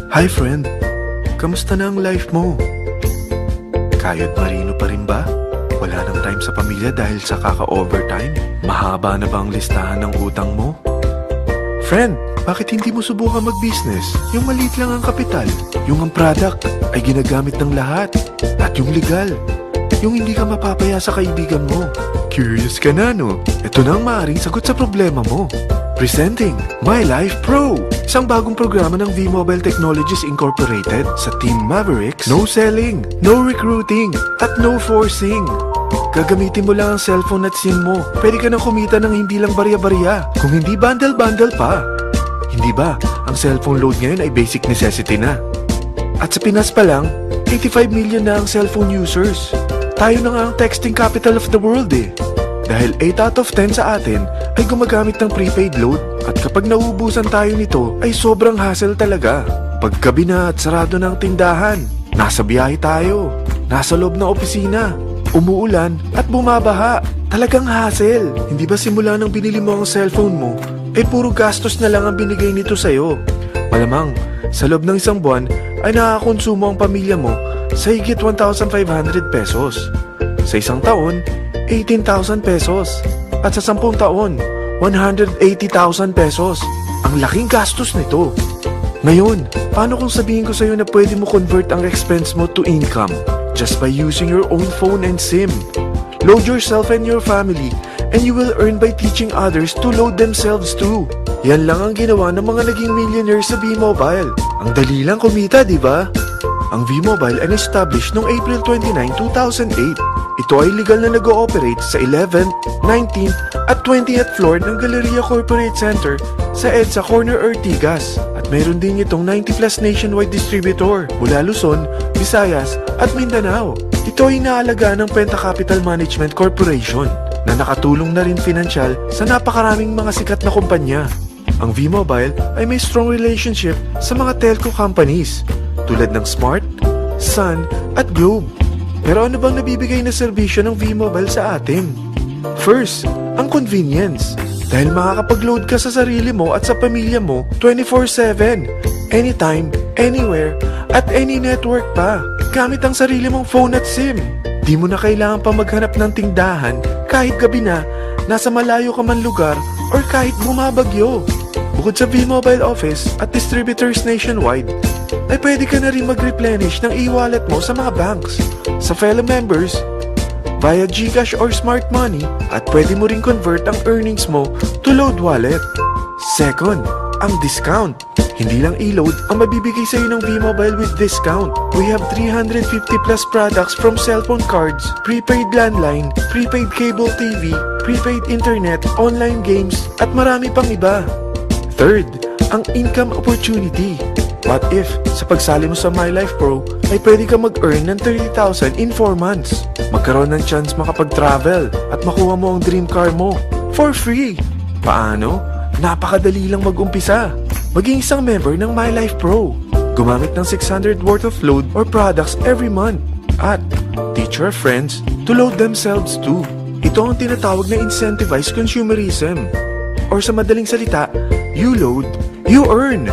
Hi friend, kamusta na ang life mo? Kayod marino pa rin ba? Wala nang time sa pamilya dahil sa kaka-overtime? Mahaba na ba ang listahan ng utang mo? Friend, bakit hindi mo subukan mag-business? Yung maliit lang ang kapital, yung ang product ay ginagamit ng lahat, at yung legal, yung hindi ka mapapaya sa kaibigan mo. Curious ka na, no? Ito na ang maaaring sagot sa problema mo. Presenting My Life Pro, isang bagong programa ng V-Mobile Technologies Incorporated sa Team Mavericks. No selling, no recruiting, at no forcing. Gagamitin mo lang ang cellphone at SIM mo. Pwede ka nang kumita ng hindi lang barya-barya, kung hindi bundle-bundle pa. Hindi ba, ang cellphone load ngayon ay basic necessity na. At sa Pinas pa lang, 85 million na ang cellphone users. Tayo na nga ang texting capital of the world eh. Dahil 8 out of 10 sa atin ay gumagamit ng prepaid load, at kapag nauubusan tayo nito ay sobrang hassle talaga. Paggabi na at sarado ng tindahan, nasa biyahe tayo, nasa loob ng opisina, umuulan at bumabaha. Talagang hassle. Hindi ba simula nang binili mo ang cellphone mo, ay puro gastos na lang ang binigay nito sa'yo? Malamang, sa loob ng isang buwan ay nakakakonsumo ang pamilya mo sa higit 1,500 pesos. Sa isang taon, 18,000 pesos. At sa 10 taon, 180,000 pesos. Ang laking gastos nito. Ngayon, paano kung sabihin ko sa'yo na pwede mo convert ang expense mo to income just by using your own phone and SIM? Load yourself and your family, and you will earn by teaching others to load themselves too. Yan lang ang ginawa ng mga naging millionaires sa V-Mobile. Ang dali lang kumita, di ba? Ang V-Mobile ay established noong April 29, 2008. Ito ay legal na nag-ooperate sa 11th, 19th at 20th floor ng Galleria Corporate Center sa EDSA Corner Ortigas. At mayroon din itong 90+ nationwide distributor mula Luzon, Visayas at Mindanao. Ito ay inaalagaan ng Penta Capital Management Corporation na nakatulong na rin pinansyal sa napakaraming mga sikat na kumpanya. Ang V-Mobile ay may strong relationship sa mga telco companies tulad ng Smart, Sun at Globe. Pero ano bang nabibigay na serbisyo ng V-Mobile sa atin? First, ang convenience. Dahil makakapag-load ka sa sarili mo at sa pamilya mo 24/7, anytime, anywhere, at any network pa. Gamit ang sarili mong phone at SIM. Di mo na kailangan pa maghanap ng tindahan kahit gabi na, nasa malayo ka man lugar, or kahit bumabagyo. Bukod sa V-Mobile office at distributors nationwide, ay pwede ka na rin mag-replenish ng e-wallet mo sa mga banks, sa fellow members, via GCash or Smart Money, at pwede mo rin convert ang earnings mo to load wallet. Second, ang discount. Hindi lang e-load ang mabibigay sa iyo ng V-Mobile with discount. We have 350+ products from cellphone cards, prepaid landline, prepaid cable TV, prepaid internet, online games, at marami pang iba. Third, ang income opportunity. What if, sa pagsali mo sa My Life Pro, ay pwede ka mag-earn ng 30,000 in 4 months? Magkaroon ng chance makapag-travel at makuha mo ang dream car mo for free. Paano? Napakadali lang mag-umpisa. Maging isang member ng My Life Pro. Gumamit ng 600 worth of load or products every month. At teach your friends to load themselves too. Ito ang tinatawag na incentivized consumerism. Or sa madaling salita, you load, you earn.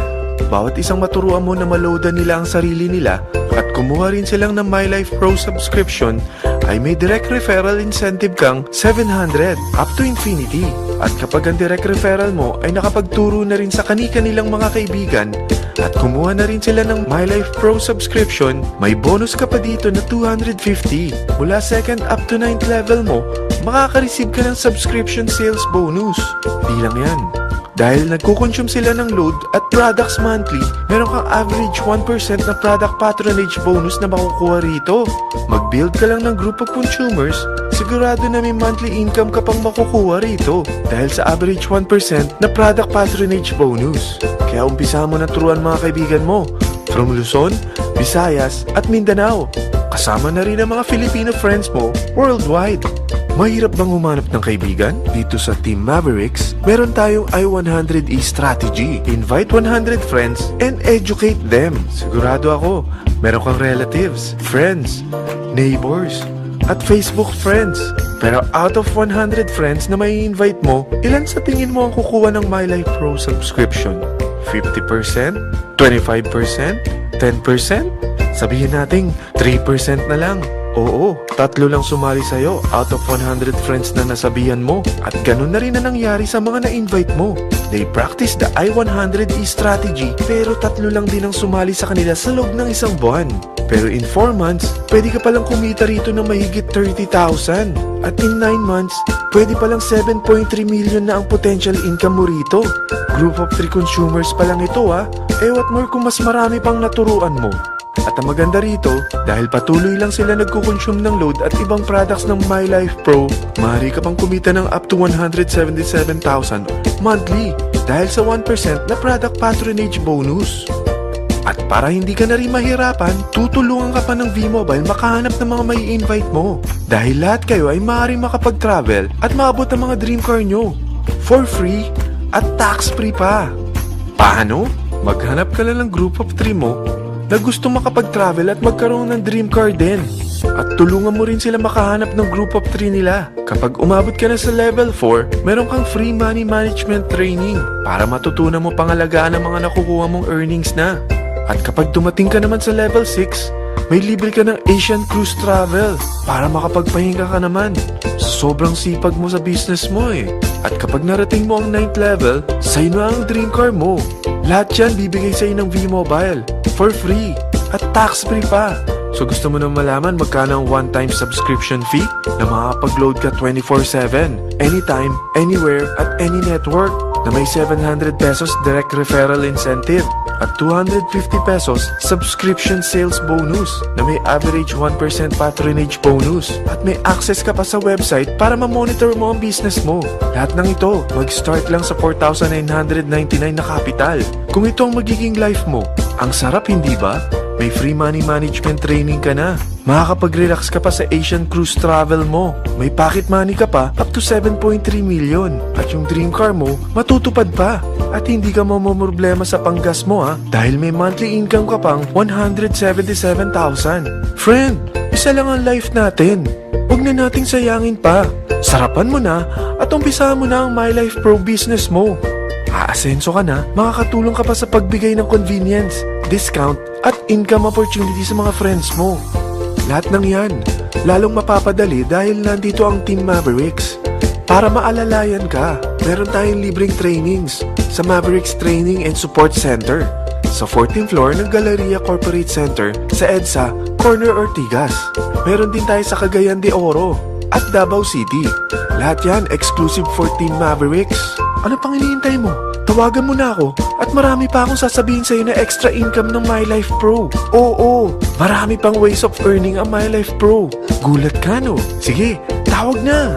Bawat isang maturuan mo na maloadan nila ang sarili nila at kumuha rin silang ng My Life Pro subscription, ay may direct referral incentive kang 700 up to infinity. At kapag ang direct referral mo ay nakapagturo na rin sa kani-kanilang mga kaibigan at kumuha na rin sila ng My Life Pro subscription, may bonus ka pa dito na 250. Mula 2nd up to 9th level mo, makaka-receive ka ng subscription sales bonus. Di lang yan. Dahil nagkukonsume sila ng load at products monthly, meron kang average 1% na product patronage bonus na makukuha rito. Mag-build ka lang ng group of consumers, sigurado na may monthly income ka pang makukuha rito dahil sa average 1% na product patronage bonus. Kaya umpisa mo na turuan mga kaibigan mo from Luzon, Visayas at Mindanao. Kasama na rin ang mga Filipino friends mo worldwide. Mahirap bang humanap ng kaibigan? Dito sa Team Mavericks, meron tayong I100E strategy. Invite 100 friends and educate them. Sigurado ako, meron kang relatives, friends, neighbors, at Facebook friends. Pero out of 100 friends na may invite mo, ilan sa tingin mo ang kukuha ng My Life Pro subscription? 50%? 25%? 10%? Sabihin nating 3% na lang. Oo, 3 lang sumali sa'yo out of 100 friends na nasabihan mo. At ganun na rin na nangyari sa mga na-invite mo. They practice the I-100E strategy pero 3 lang din ang sumali sa kanila sa loob ng isang buwan. Pero in 4 months, pwede ka palang kumita rito ng mahigit 30,000. At in 9 months, pwede palang 7.3 million na ang potential income mo rito. Group of 3 consumers pa lang ito Eh what more kung mas marami pang naturuan mo. At ang maganda rito, dahil patuloy lang sila nagkukonsume ng load at ibang products ng My Life Pro, maaari ka pang kumita ng up to 177,000 monthly dahil sa 1% na product patronage bonus. At para hindi ka na rin mahirapan, tutulungan ka pa ng V-Mobile makahanap ng mga may invite mo. Dahil lahat kayo ay maaaring makapag-travel at maabot ang mga dream car nyo. For free at tax-free pa. Paano? Maghanap ka lang ng group of 3 mo na gusto makapag-travel at magkaroon ng dream car din. At tulungan mo rin sila makahanap ng group of 3 nila. Kapag umabot ka na sa level 4, meron kang free money management training para matutunan mo pangalagaan ang mga nakukuha mong earnings na. At kapag dumating ka naman sa level 6, may libre ka ng Asian Cruise Travel para makapagpahinga ka naman. Sobrang sipag mo sa business mo At kapag narating mo ang 9th level, sa'yo na ang dream car mo. Lahat yan bibigay sa'yo ng V-Mobile for free at tax-free pa. So gusto mo nang malaman magkano ang one-time subscription fee na makakapag-load ka 24/7, anytime, anywhere, at any network na may 700 pesos direct referral incentive at 250 pesos subscription sales bonus na may average 1% patronage bonus at may access ka pa sa website para ma-monitor mo ang business mo. Lahat ng ito mag-start lang sa 4,999 na capital. Kung ito ang magiging life mo, ang sarap hindi ba? May free money management training ka na. Makakapag-relax ka pa sa Asian Cruise Travel mo. May pocket money ka pa up to 7.3 million. At yung dream car mo, matutupad pa. At hindi ka mamomroblema sa panggas mo dahil may monthly income ka pang 177,000. Friend, isa lang ang life natin. Huwag na nating sayangin pa. Sarapan mo na at umpisahan mo na ang My Life Pro business mo. Aasenso ka na, makakatulong ka pa sa pagbigay ng convenience, discount, at income opportunity sa mga friends mo. Lahat ng yan, lalong mapapadali dahil nandito ang Team Mavericks. Para maalalayan ka, meron tayong libreng trainings sa Mavericks Training and Support Center sa 14th floor ng Galleria Corporate Center sa EDSA, Corner Ortigas. Meron din tayo sa Cagayan de Oro at Davao City. Lahat yan exclusive for Team Mavericks. Ano pang hinihintay mo? Tawagan mo na ako at marami pa akong sasabihin sa'yo na extra income ng My Life Pro. Oo, marami pang ways of earning ang My Life Pro. Gulat ka no? Sige, tawag na!